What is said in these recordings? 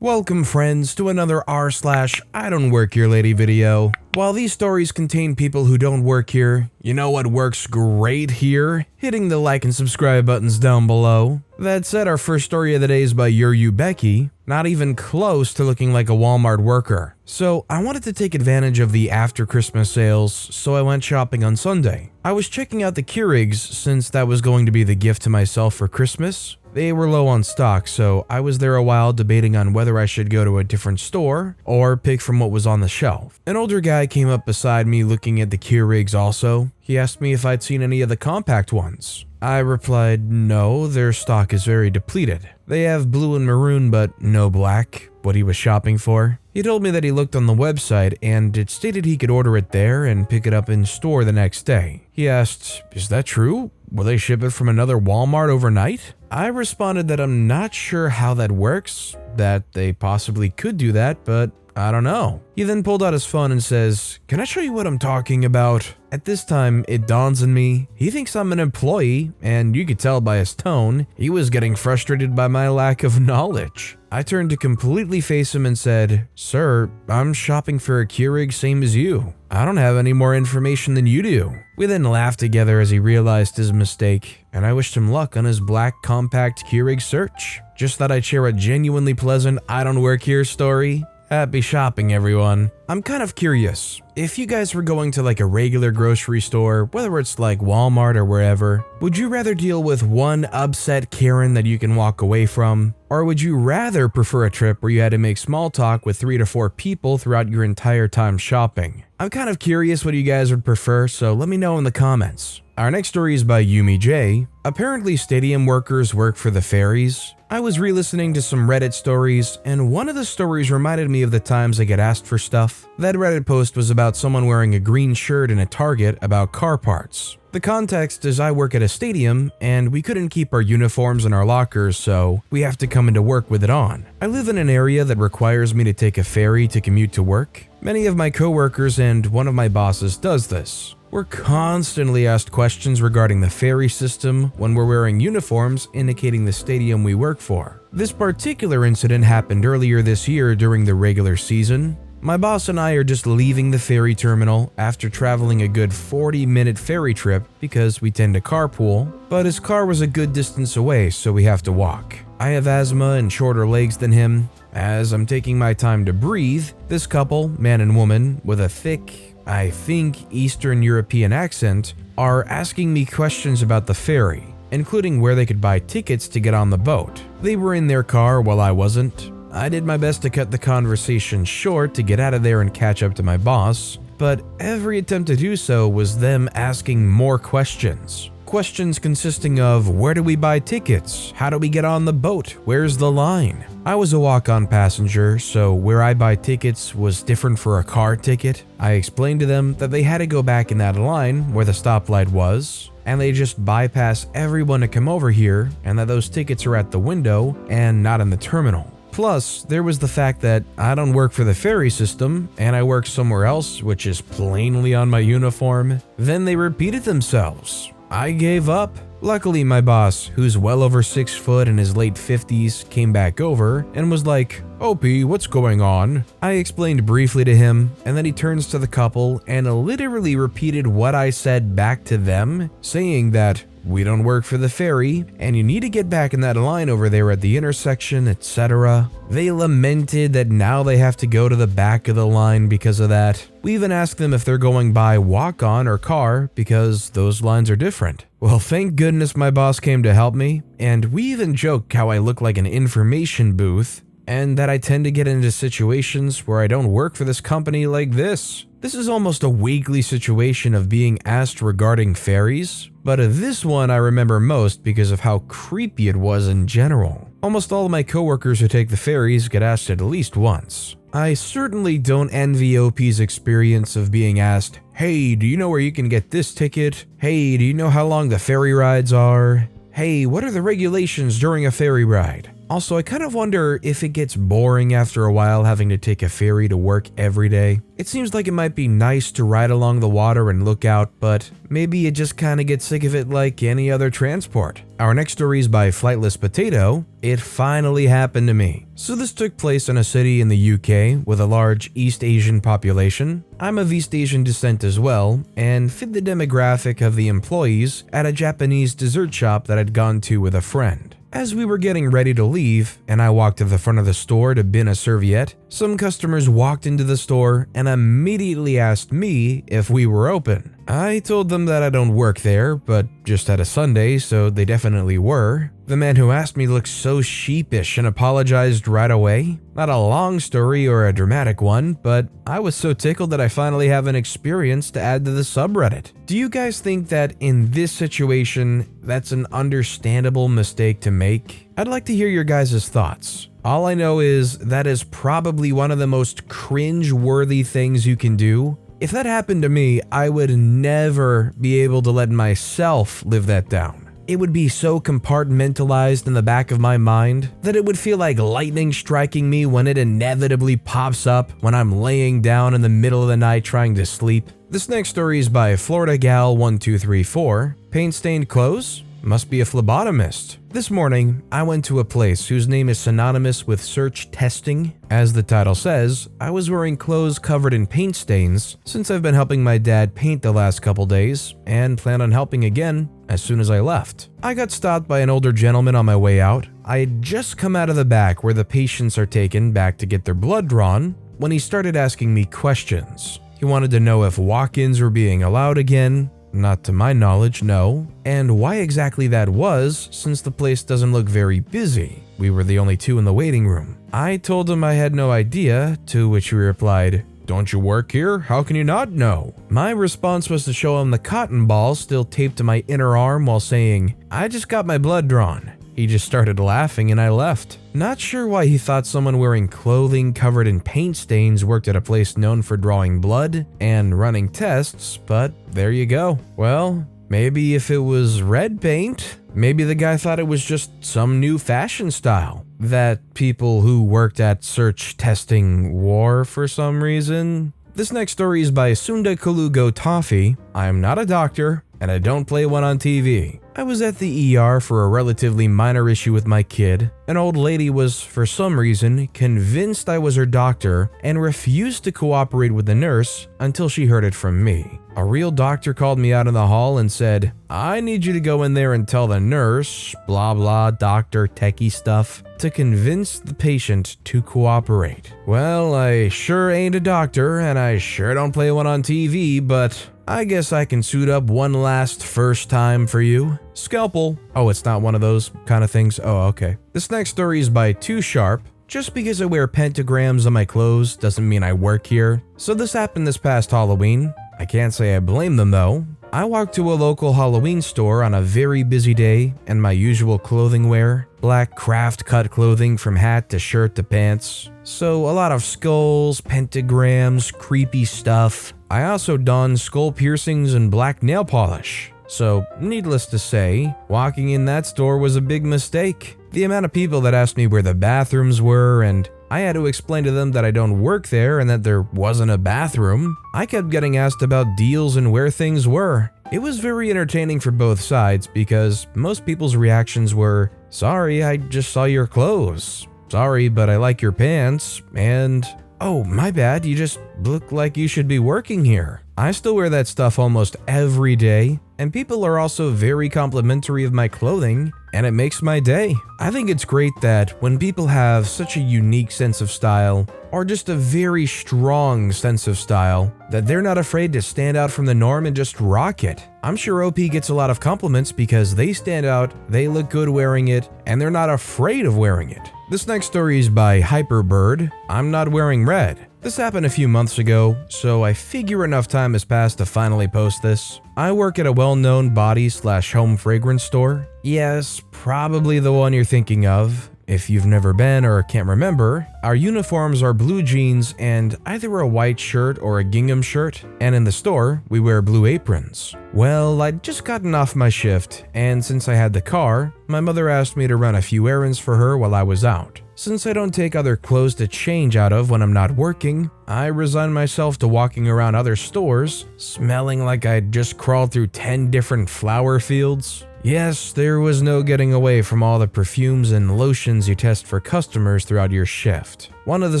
Welcome friends to another r/IDontWorkHereLady video. While these stories contain people who don't work here, you know what works great here? Hitting the like and subscribe buttons down below. That said, our first story of the day is by Becky, not even close to looking like a Walmart worker. So I wanted to take advantage of the after Christmas sales, so I went shopping on Sunday. I was checking out the Keurigs since that was going to be the gift to myself for Christmas. They were low on stock, so I was there a while debating on whether I should go to a different store or pick from what was on the shelf. An older guy came up beside me looking at the Keurigs also. He asked me if I'd seen any of the compact ones. I replied, no, their stock is very depleted. They have blue and maroon but no black, what he was shopping for. He told me that he looked on the website and it stated he could order it there and pick it up in store the next day. He asked, is that true? Will they ship it from another Walmart overnight? I responded that I'm not sure how that works, that they possibly could do that, but I don't know. He then pulled out his phone and says, can I show you what I'm talking about? At this time, it dawns on me, he thinks I'm an employee, and you could tell by his tone, he was getting frustrated by my lack of knowledge. I turned to completely face him and said, sir, I'm shopping for a Keurig same as you. I don't have any more information than you do. We then laughed together as he realized his mistake, and I wished him luck on his black compact Keurig search. Just thought I'd share a genuinely pleasant I don't work here story. Happy shopping, everyone. I'm kind of curious, if you guys were going to like a regular grocery store, whether it's like Walmart or wherever, would you rather deal with one upset Karen that you can walk away from? Or would you rather prefer a trip where you had to make small talk with 3 to 4 people throughout your entire time shopping? I'm kind of curious what you guys would prefer, so let me know in the comments. Our next story is by Yumi J. Apparently stadium workers work for the ferries. I was re-listening to some Reddit stories, and one of the stories reminded me of the times I get asked for stuff. That Reddit post was about someone wearing a green shirt in a Target about car parts. The context is I work at a stadium, and we couldn't keep our uniforms in our lockers, so we have to come into work with it on. I live in an area that requires me to take a ferry to commute to work. Many of my coworkers and one of my bosses does this. We're constantly asked questions regarding the ferry system when we're wearing uniforms indicating the stadium we work for. This particular incident happened earlier this year during the regular season. My boss and I are just leaving the ferry terminal after traveling a good 40-minute ferry trip because we tend to carpool, but his car was a good distance away, so we have to walk. I have asthma and shorter legs than him. As I'm taking my time to breathe, this couple, man and woman, with a thick, I think, Eastern European accent, are asking me questions about the ferry, including where they could buy tickets to get on the boat. They were in their car while I wasn't. I did my best to cut the conversation short to get out of there and catch up to my boss, but every attempt to do so was them asking more questions. Questions consisting of, where do we buy tickets? How do we get on the boat? Where's the line? I was a walk-on passenger, so where I buy tickets was different for a car ticket. I explained to them that they had to go back in that line where the stoplight was, and they just bypass everyone to come over here, and that those tickets are at the window and not in the terminal. Plus, there was the fact that I don't work for the ferry system, and I work somewhere else, which is plainly on my uniform. Then they repeated themselves. I gave up. Luckily, my boss, who's well over 6 foot in his late 50s, came back over and was like, OP, what's going on? I explained briefly to him, and then he turns to the couple and literally repeated what I said back to them, saying that we don't work for the ferry, and you need to get back in that line over there at the intersection, etc. They lamented that now they have to go to the back of the line because of that. We even asked them if they're going by walk-on or car because those lines are different. Well, thank goodness my boss came to help me, and we even joke how I look like an information booth, and that I tend to get into situations where I don't work for this company like this. This is almost a weekly situation of being asked regarding ferries, but this one I remember most because of how creepy it was in general. Almost all of my coworkers who take the ferries get asked at least once. I certainly don't envy OP's experience of being asked, hey, do you know where you can get this ticket? Hey, do you know how long the ferry rides are? Hey, what are the regulations during a ferry ride? Also, I kind of wonder if it gets boring after a while having to take a ferry to work every day. It seems like it might be nice to ride along the water and look out, but maybe you just kind of get sick of it like any other transport. Our next story is by Flightless Potato. It finally happened to me. So this took place in a city in the UK with a large East Asian population. I'm of East Asian descent as well, and fit the demographic of the employees at a Japanese dessert shop that I'd gone to with a friend. As we were getting ready to leave, and I walked to the front of the store to bin a serviette, some customers walked into the store and immediately asked me if we were open. I told them that I don't work there, but just had a Sunday, so they definitely were. The man who asked me looked so sheepish and apologized right away. Not a long story or a dramatic one, but I was so tickled that I finally have an experience to add to the subreddit. Do you guys think that in this situation, that's an understandable mistake to make? I'd like to hear your guys' thoughts. All I know is that is probably one of the most cringe-worthy things you can do. If that happened to me, I would never be able to let myself live that down. It would be so compartmentalized in the back of my mind that it would feel like lightning striking me when it inevitably pops up when I'm laying down in the middle of the night trying to sleep. This next story is by Florida Gal 1234. Paint-stained clothes? Must be a phlebotomist. This morning, I went to a place whose name is synonymous with search testing. As the title says, I was wearing clothes covered in paint stains since I've been helping my dad paint the last couple days and plan on helping again as soon as I left. I got stopped by an older gentleman on my way out. I had just come out of the back where the patients are taken back to get their blood drawn when he started asking me questions. He wanted to know if walk-ins were being allowed again. Not to my knowledge, no. And why exactly that was, since the place doesn't look very busy. We were the only two in the waiting room. I told him I had no idea, to which he replied, "Don't you work here? How can you not know?" My response was to show him the cotton ball still taped to my inner arm while saying, "I just got my blood drawn." He just started laughing and I left. Not sure why he thought someone wearing clothing covered in paint stains worked at a place known for drawing blood and running tests, but there you go. Well, maybe if it was red paint, maybe the guy thought it was just some new fashion style that people who worked at search testing wore for some reason. This next story is by Sunda Kulugo Toffee. I am not a doctor, and I don't play one on TV. I was at the ER for a relatively minor issue with my kid. An old lady was, for some reason, convinced I was her doctor and refused to cooperate with the nurse until she heard it from me. A real doctor called me out in the hall and said, "I need you to go in there and tell the nurse, blah blah doctor techie stuff, to convince the patient to cooperate." Well, I sure ain't a doctor and I sure don't play one on TV, but I guess I can suit up one last first time for you. Scalpel. Oh, it's not one of those kind of things? Oh, okay. This next story is by Too Sharp. Just because I wear pentagrams on my clothes doesn't mean I work here. So this happened this past Halloween. I can't say I blame them though. I walked to a local Halloween store on a very busy day in my usual clothing wear. Black craft cut clothing from hat to shirt to pants. So a lot of skulls, pentagrams, creepy stuff. I also donned skull piercings and black nail polish. So, needless to say, walking in that store was a big mistake. The amount of people that asked me where the bathrooms were, and I had to explain to them that I don't work there and that there wasn't a bathroom. I kept getting asked about deals and where things were. It was very entertaining for both sides because most people's reactions were, "Sorry, I just saw your clothes. Sorry, but I like your pants," and "Oh, my bad, you just look like you should be working here." I still wear that stuff almost every day, and people are also very complimentary of my clothing, and it makes my day. I think it's great that when people have such a unique sense of style, or just a very strong sense of style, that they're not afraid to stand out from the norm and just rock it. I'm sure OP gets a lot of compliments because they stand out, they look good wearing it, and they're not afraid of wearing it. This next story is by Hyperbird. I'm not wearing red. This happened a few months ago, so I figure enough time has passed to finally post this. I work at a well-known body/home fragrance store. Yes, probably the one you're thinking of. If you've never been or can't remember, our uniforms are blue jeans and either a white shirt or a gingham shirt, and in the store, we wear blue aprons. Well, I'd just gotten off my shift, and since I had the car, my mother asked me to run a few errands for her while I was out. Since I don't take other clothes to change out of when I'm not working, I resigned myself to walking around other stores, smelling like I'd just crawled through 10 different flower fields. Yes, there was no getting away from all the perfumes and lotions you test for customers throughout your shift. One of the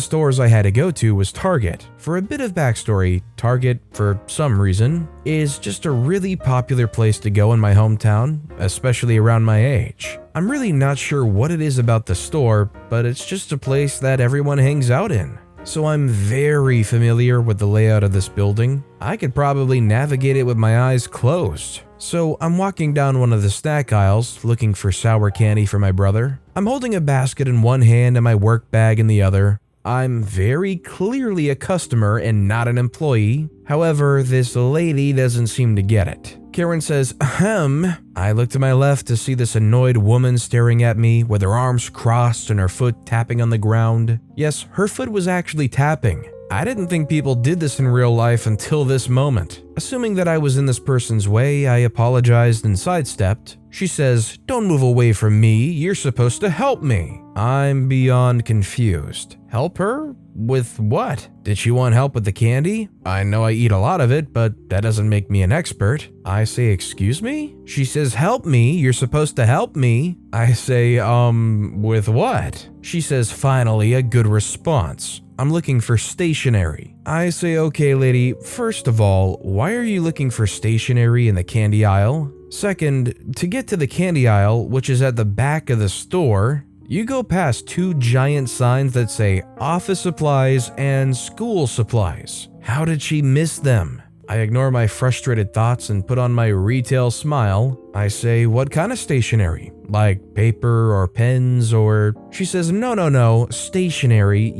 stores I had to go to was Target. For a bit of backstory, Target, for some reason, is just a really popular place to go in my hometown, especially around my age. I'm really not sure what it is about the store, but it's just a place that everyone hangs out in. So I'm very familiar with the layout of this building. I could probably navigate it with my eyes closed. So I'm walking down one of the snack aisles looking for sour candy for my brother. I'm holding a basket in one hand and my work bag in the other. I'm very clearly a customer and not an employee. However, this lady doesn't seem to get it. Karen says, ahem. I look to my left to see this annoyed woman staring at me with her arms crossed and her foot tapping on the ground. Yes, her foot was actually tapping. I didn't think people did this in real life until this moment. Assuming that I was in this person's way, I apologized and sidestepped. She says, "Don't move away from me, you're supposed to help me." I'm beyond confused. Help her? With what? Did she want help with the candy? I know I eat a lot of it, but that doesn't make me an expert. I say, excuse me? She says, help me, you're supposed to help me. I say, with what? She says, finally, a good response. I'm looking for stationery. I say, okay, lady, first of all, why are you looking for stationery in the candy aisle? Second, to get to the candy aisle, which is at the back of the store, you go past two giant signs that say office supplies and school supplies. How did she miss them? I ignore my frustrated thoughts and put on my retail smile. I say, what kind of stationery? Like paper or pens or... She says, no, stationery,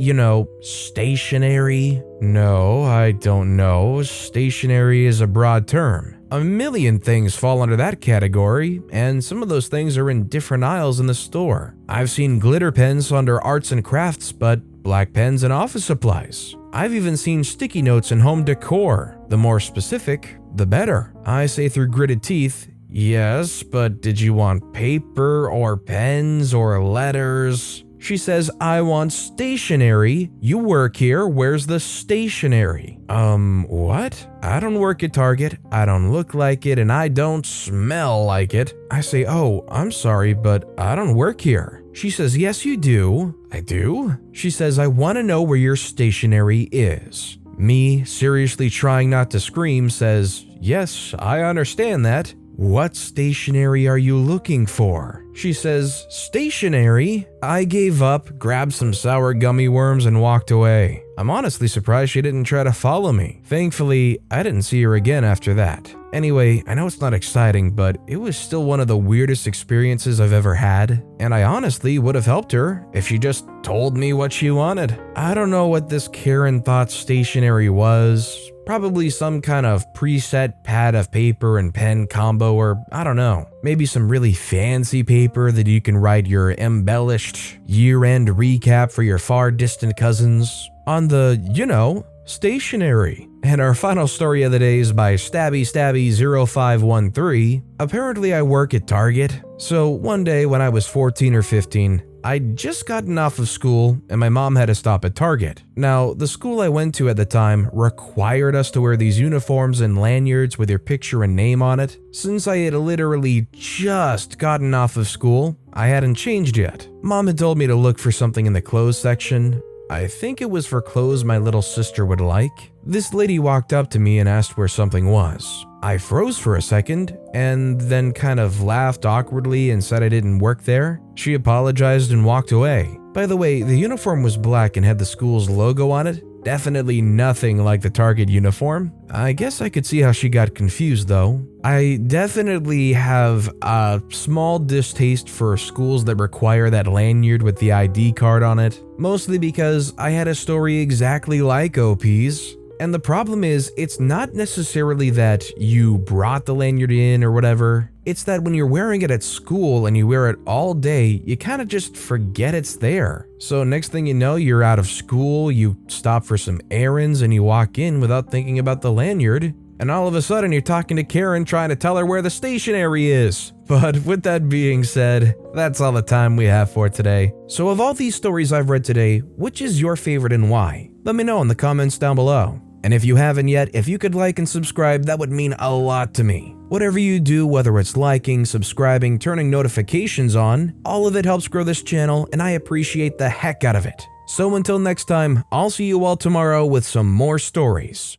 stationery? No, I don't know. Stationery is a broad term. A million things fall under that category, and some of those things are in different aisles in the store. I've seen glitter pens under arts and crafts, but black pens and office supplies. I've even seen sticky notes in home decor. The more specific, the better. I say through gritted teeth, yes, but did you want paper or pens or letters? She says, I want stationery. You work here, where's the stationery? What? I don't work at Target, I don't look like it, and I don't smell like it. I say, oh, I'm sorry, but I don't work here. She says, yes, you do. I do? She says, I want to know where your stationery is. Me, seriously trying not to scream, says, yes, I understand that. What stationery are you looking for? She says, stationery? I gave up, grabbed some sour gummy worms, and walked away. I'm honestly surprised she didn't try to follow me. Thankfully, I didn't see her again after that. Anyway, I know it's not exciting, but it was still one of the weirdest experiences I've ever had, and I honestly would have helped her if she just told me what she wanted. I don't know what this Karen thought stationery was. Probably some kind of preset pad of paper and pen combo, or I don't know. Maybe some really fancy paper that you can write your embellished year-end recap for your far distant cousins on the, stationery. And our final story of the day is by Stabby0513. Apparently I work at Target. So one day when I was 14 or 15, I'd just gotten off of school and my mom had to stop at Target. Now, the school I went to at the time required us to wear these uniforms and lanyards with your picture and name on it. Since I had literally just gotten off of school, I hadn't changed yet. Mom had told me to look for something in the clothes section. I think it was for clothes my little sister would like. This lady walked up to me and asked where something was. I froze for a second and then kind of laughed awkwardly and said I didn't work there. She apologized and walked away. By the way, the uniform was black and had the school's logo on it. Definitely nothing like the Target uniform. I guess I could see how she got confused though. I definitely have a small distaste for schools that require that lanyard with the ID card on it. Mostly because I had a story exactly like OP's. And the problem is, it's not necessarily that you brought the lanyard in or whatever. It's that when you're wearing it at school and you wear it all day, you kind of just forget it's there. So next thing you know, you're out of school, you stop for some errands, and you walk in without thinking about the lanyard. And all of a sudden, you're talking to Karen trying to tell her where the stationery is. But with that being said, that's all the time we have for today. So of all these stories I've read today, which is your favorite and why? Let me know in the comments down below. And if you haven't yet, if you could like and subscribe, that would mean a lot to me. Whatever you do, whether it's liking, subscribing, turning notifications on, all of it helps grow this channel, and I appreciate the heck out of it. So until next time, I'll see you all tomorrow with some more stories.